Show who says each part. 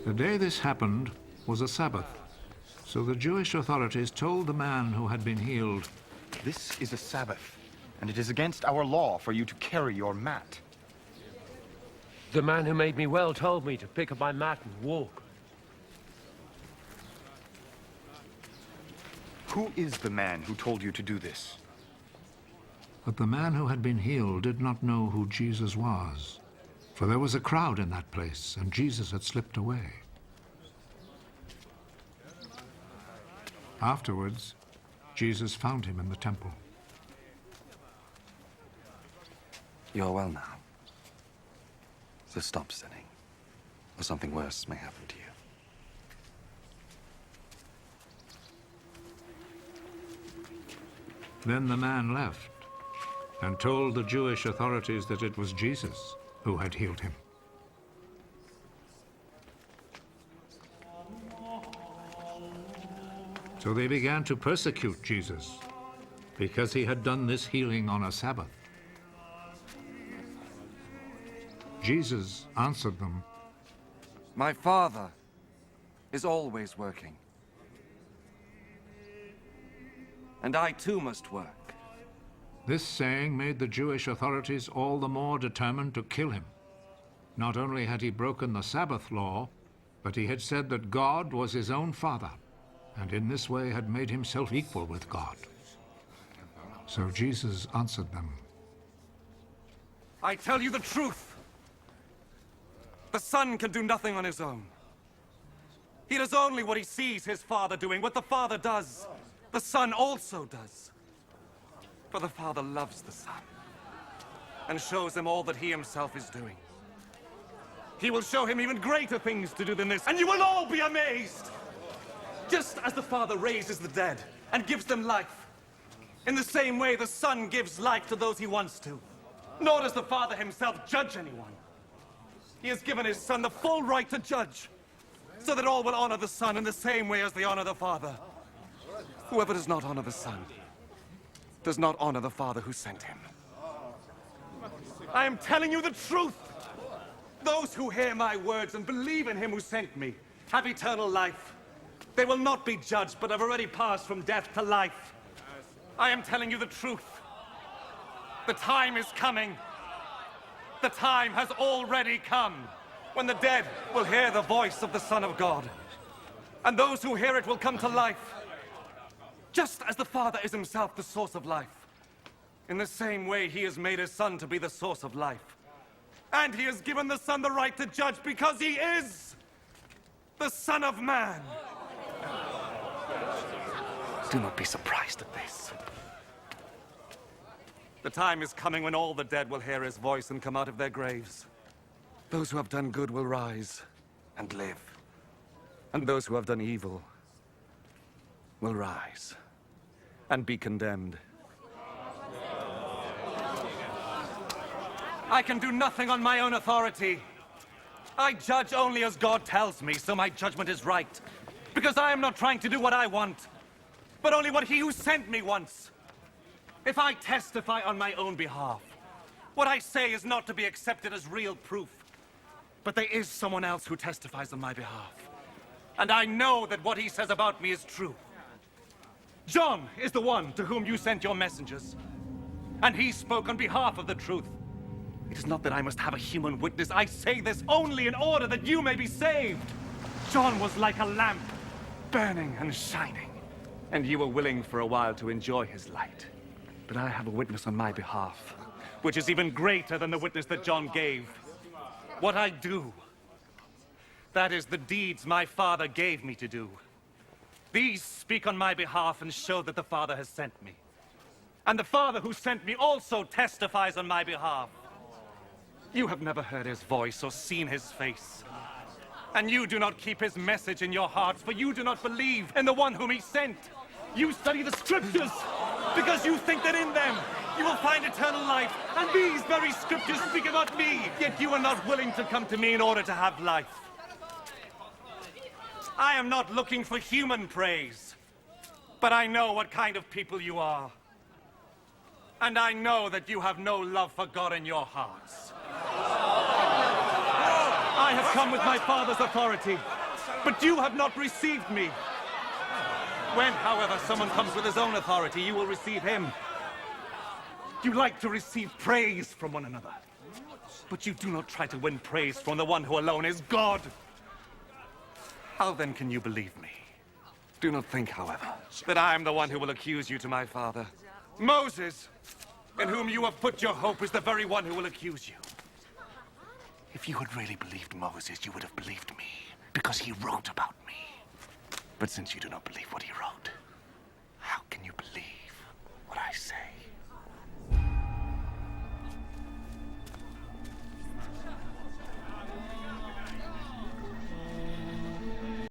Speaker 1: The day this happened was a Sabbath, so the Jewish authorities told the man who had been healed,
Speaker 2: "This is a Sabbath, and it is against our law for you to carry your mat."
Speaker 3: The man who made me well told me to pick up my mat and walk.
Speaker 2: Who is the man who told you to do this?
Speaker 1: but the man who had been healed did not know who Jesus was, for there was a crowd in that place, and Jesus had slipped away. Afterwards, Jesus found him in the temple.
Speaker 4: You're well now. So stop sinning, or something worse may happen to you.
Speaker 1: Then the man left and told the Jewish authorities that it was Jesus who had healed him. So they began to persecute Jesus because he had done this healing on a Sabbath. Jesus answered them,
Speaker 4: My Father is always working. And I too must work.
Speaker 1: This saying made the Jewish authorities all the more determined to kill him. Not only had he broken the Sabbath law, but he had said that God was his own Father, and in this way had made himself equal with God. So Jesus answered them,
Speaker 4: I tell you the truth. The Son can do nothing on his own. He does only what he sees his Father doing. What the Father does, the Son also does. For the Father loves the Son and shows him all that he himself is doing. He will show him even greater things to do than this, and you will all be amazed. Just as the Father raises the dead and gives them life, in the same way the Son gives life to those he wants to. Nor does the Father himself judge anyone. He has given his Son the full right to judge, so that all will honor the Son in the same way as they honor the Father. Whoever does not honor the Son does not honor the Father who sent him. I am telling you the truth. Those who hear my words and believe in him who sent me have eternal life. They will not be judged, but have already passed from death to life. I am telling you the truth. The time is coming. The time has already come when the dead will hear the voice of the Son of God. And those who hear it will come to life. Just as the Father is himself the source of life, in the same way he has made his Son to be the source of life. And he has given the Son the right to judge because he is the Son of Man. Do not be surprised at this. The time is coming when all the dead will hear his voice and come out of their graves. Those who have done good will rise and live. And those who have done evil will rise and be condemned. I can do nothing on my own authority. I judge only as God tells me, so my judgment is right. Because I am not trying to do what I want, but only what he who sent me wants. If I testify on my own behalf, what I say is not to be accepted as real proof. But there is someone else who testifies on my behalf. And I know that what he says about me is true. John is the one to whom you sent your messengers. And he spoke on behalf of the truth. It is not that I must have a human witness. I say this only in order that you may be saved. John was like a lamp, burning and shining. And you were willing for a while to enjoy his light. But I have a witness on my behalf, which is even greater than the witness that John gave. What I do, that is the deeds my Father gave me to do. These speak on my behalf and show that the Father has sent me. And the Father who sent me also testifies on my behalf. You have never heard his voice or seen his face. And you do not keep his message in your hearts, for you do not believe in the one whom he sent. You study the scriptures because you think that in them you will find eternal life. And these very scriptures speak about me, yet you are not willing to come to me in order to have life. I am not looking for human praise, but I know what kind of people you are. And I know that you have no love for God in your hearts. I I have come with my father's authority, but you have not received me. When, however, someone comes with his own authority, you will receive him. You like to receive praise from one another, but you do not try to win praise from the one who alone is God. How then can you believe me? Do not think, however, that I am the one who will accuse you to my father. Moses, in whom you have put your hope, is the very one who will accuse you. If you had really believed Moses, you would have believed me, because he wrote about me. But since you do not believe what he wrote, how can you believe what I say?